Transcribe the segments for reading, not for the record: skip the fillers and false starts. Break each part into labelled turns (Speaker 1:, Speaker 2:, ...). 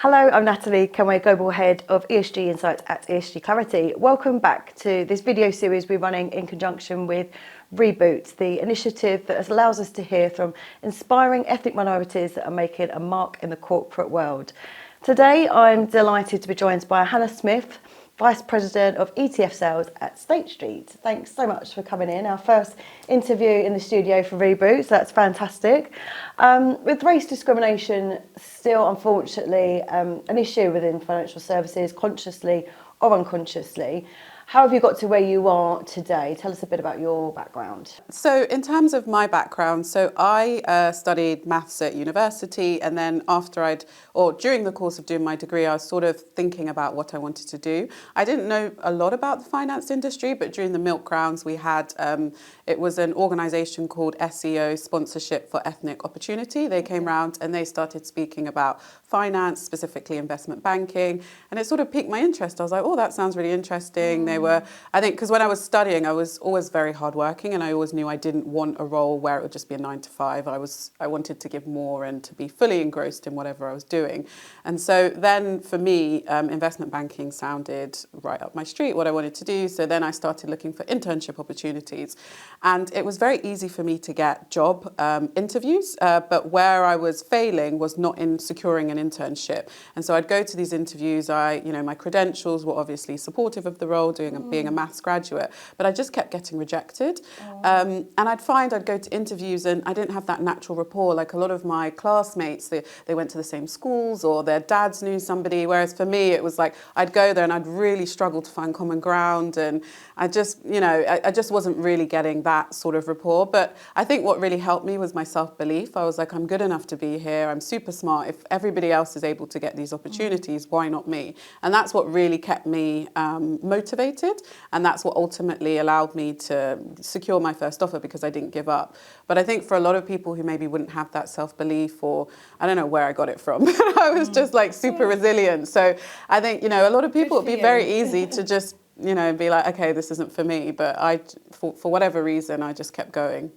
Speaker 1: Hello, I'm Natalie Kenway, Global Head of ESG Insights at ESG Clarity. Welcome back to this video series we're running in conjunction with Reboot, the initiative that allows us to hear from inspiring ethnic minorities that are making a mark in the corporate world. Today, I'm delighted to be joined by Hannah Smith, Vice President of ETF Sales at State Street. Thanks so much for coming in. Our first interview in the studio for Reboot, so that's fantastic. With race discrimination still, unfortunately, an issue within financial services, consciously or unconsciously, how have you got to where you are today? Tell us a bit about your background.
Speaker 2: So in terms of my background, I studied maths at university, and then during the course of doing my degree, I was sort of thinking about what I wanted to do. I didn't know a lot about the finance industry, but during the milk rounds we had, it was an organisation called SEO, Sponsorship for Ethnic Opportunity. They came round and they started speaking about finance, specifically investment banking, and it sort of piqued my interest. I was like, oh, that sounds really interesting. I think, because when I was studying, I was always very hardworking, and I always knew I didn't want a role where it would just be a 9 to 5. I wanted to give more and to be fully engrossed in whatever I was doing. And so then for me, investment banking sounded right up my street, what I wanted to do. So then I started looking for internship opportunities, and it was very easy for me to get job interviews, but where I was failing was not in securing an internship. And so I'd go to these interviews. My credentials were obviously supportive of the role, being a maths graduate, but I just kept getting rejected. And I'd go to interviews and I didn't have that natural rapport. Like a lot of my classmates, they went to the same schools, or their dads knew somebody, whereas for me it was like I'd go there and I'd really struggle to find common ground, and I just wasn't really getting that sort of rapport. But I think what really helped me was my self-belief. I was like, I'm good enough to be here, I'm super smart. If everybody else is able to get these opportunities, why not me? And that's what really kept me motivated, and that's what ultimately allowed me to secure my first offer, because I didn't give up. But I think for a lot of people who maybe wouldn't have that self-belief, or I don't know where I got it from, but I was just like super resilient. So I think, a lot of people, it'd be very easy to just, be like, okay, this isn't for me. But for whatever reason, I just kept going.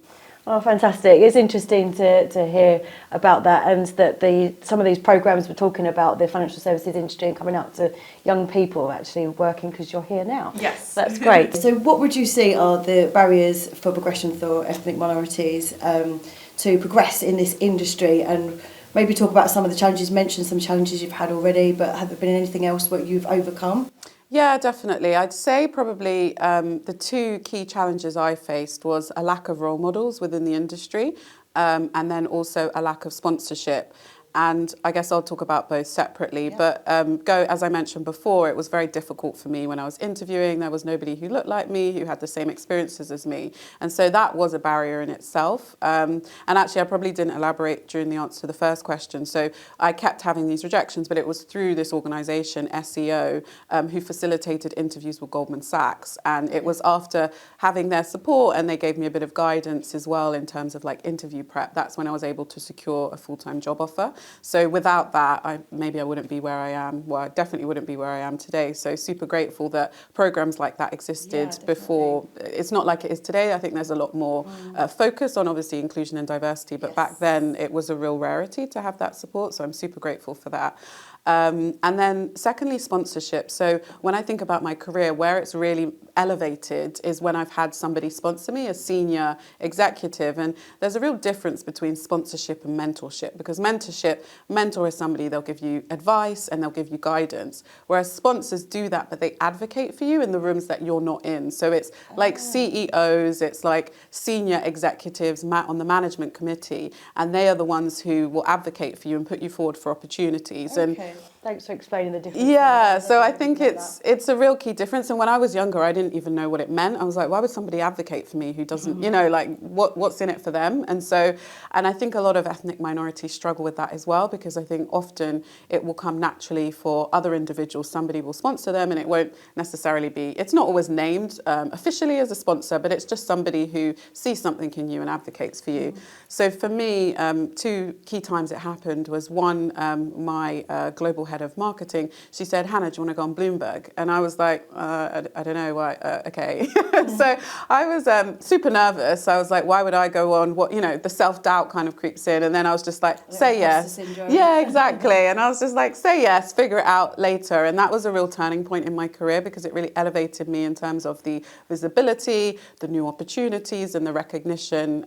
Speaker 1: Oh, fantastic. It's interesting to hear about that, and that some of these programs we're talking about, the financial services industry, and coming out to young people actually working because you're here now.
Speaker 2: Yes.
Speaker 1: That's great. So what would you see are the barriers for progression for ethnic minorities to progress in this industry? And maybe talk about some of the challenges, mention some challenges you've had already, but have there been anything else what you've overcome?
Speaker 2: Yeah, definitely. I'd say probably the two key challenges I faced was a lack of role models within the industry, and then also a lack of sponsorship. And I guess I'll talk about both separately. Yeah. But as I mentioned before, it was very difficult for me when I was interviewing. There was nobody who looked like me, who had the same experiences as me. And so that was a barrier in itself. And actually, I probably didn't elaborate during the answer to the first question. So I kept having these rejections, but it was through this organisation, SEO, who facilitated interviews with Goldman Sachs. And it was after having their support, and they gave me a bit of guidance as well in terms of like interview prep. That's when I was able to secure a full-time job offer. So without that, I wouldn't be where I am. Well, I definitely wouldn't be where I am today. So super grateful that programs like that existed before. It's not like it is today. I think there's a lot more focus on obviously inclusion and diversity, but back then it was a real rarity to have that support. So I'm super grateful for that. And then secondly, sponsorship. So when I think about my career, where it's really elevated is when I've had somebody sponsor me, a senior executive. And there's a real difference between sponsorship and mentorship, because mentor is somebody, they'll give you advice and they'll give you guidance. Whereas sponsors do that, but they advocate for you in the rooms that you're not in. So it's like CEOs, it's like senior executives on the management committee, and they are the ones who will advocate for you and put you forward for opportunities.
Speaker 1: Okay. Thanks for explaining the difference.
Speaker 2: Yeah, so I think it's a real key difference. And when I was younger, I didn't even know what it meant. I was like, why would somebody advocate for me who doesn't, what's in it for them? And I think a lot of ethnic minorities struggle with that as well, because I think often it will come naturally for other individuals. Somebody will sponsor them, and it won't necessarily be, it's not always named officially as a sponsor, but it's just somebody who sees something in you and advocates for you. So for me, two key times it happened was one, my global head of marketing, she said, Hannah, do you want to go on Bloomberg? And I was like, I don't know why, okay. So I was super nervous. I was like, why would I go on? What, you know, the self-doubt kind of creeps in. And then I was just like, say yes. Yeah, exactly. And I was just like, say yes, figure it out later. And that was a real turning point in my career because it really elevated me in terms of the visibility, the new opportunities and the recognition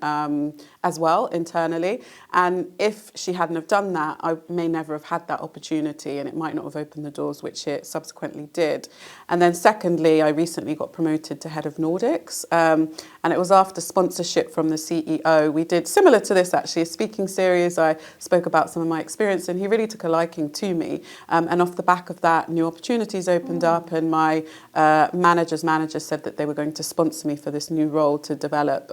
Speaker 2: as well internally. And if she hadn't have done that, I may never have had that opportunity and it might not have opened the doors, which it subsequently did. And then secondly, I recently got promoted to head of Nordics. And it was after sponsorship from the CEO. We did, similar to this actually, a speaking series. I spoke about some of my experience and he really took a liking to me. And off the back of that, new opportunities opened up and my manager's manager said that they were going to sponsor me for this new role to develop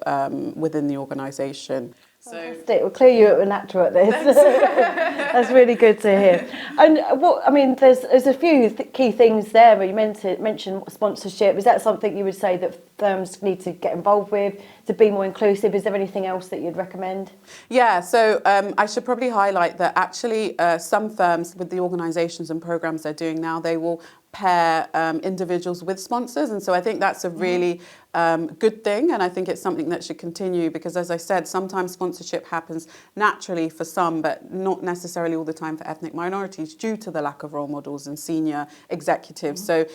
Speaker 2: within the organisation.
Speaker 1: Fantastic. Well, clearly you're a natural at this. That's really good to hear. And what I mean, there's a few key things there. Where you mentioned sponsorship. Is that something you would say that firms need to get involved with to be more inclusive? Is there anything else that you'd recommend?
Speaker 2: Yeah, so I should probably highlight that actually some firms with the organisations and programmes they're doing now, they will pair individuals with sponsors. And so I think that's a really good thing. And I think it's something that should continue because, as I said, sometimes sponsorship happens naturally for some, but not necessarily all the time for ethnic minorities due to the lack of role models and senior executives. So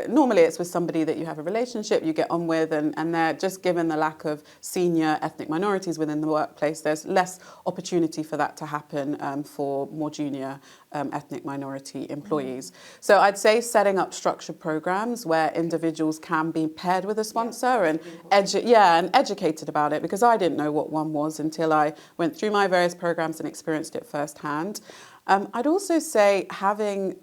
Speaker 2: normally it's with somebody that you have a relationship, you get on with, and they're just given the lack of senior ethnic minorities within the workplace, there's less opportunity for that to happen for more junior ethnic minority employees. So I'd say setting up structured programs where individuals can be paired with a sponsor and educated about it, because I didn't know what one was until I went through my various programs and experienced it firsthand. I'd also say I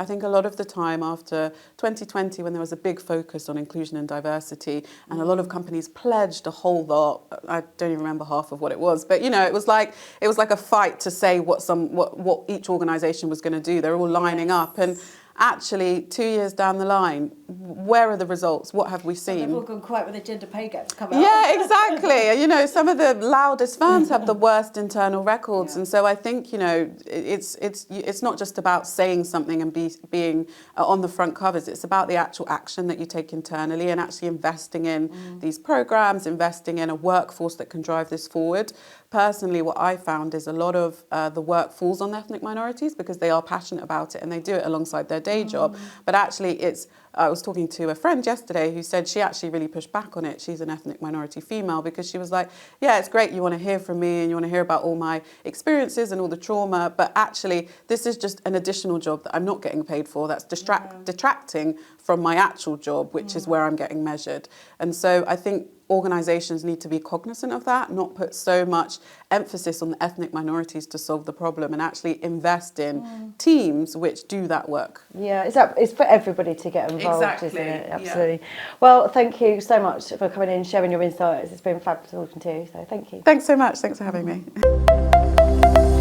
Speaker 2: think a lot of the time after 2020, when there was a big focus on inclusion and diversity, and a lot of companies pledged a whole lot, I don't even remember half of what it was, but you know, it was like a fight to say what each organisation was going to do. They're all lining up, and actually 2 years down the line, where are the results? What have we seen?
Speaker 3: They've all gone quiet when the gender pay gaps come out.
Speaker 2: Yeah, exactly. You know, some of the loudest firms have the worst internal records.
Speaker 3: Yeah.
Speaker 2: And so I think, you know, it's not just about saying something and being on the front covers. It's about the actual action that you take internally and actually investing in these programs, investing in a workforce that can drive this forward. Personally, what I found is a lot of the work falls on ethnic minorities because they are passionate about it and they do it alongside their day job. But actually, I was talking to a friend yesterday who said she actually really pushed back on it. She's an ethnic minority female, because she was like, yeah, it's great you want to hear from me and you want to hear about all my experiences and all the trauma, but actually this is just an additional job that I'm not getting paid for. That's detracting from my actual job, which is where I'm getting measured. And so I think organisations need to be cognizant of that, not put so much emphasis on the ethnic minorities to solve the problem, and actually invest in teams which do that work.
Speaker 1: Yeah, it's for everybody to get involved,
Speaker 2: Exactly.
Speaker 1: isn't it? Absolutely. Yeah. Well, thank you so much for coming in and sharing your insights. It's been fabulous talking to you, so thank you.
Speaker 2: Thanks so much. Thanks for having me.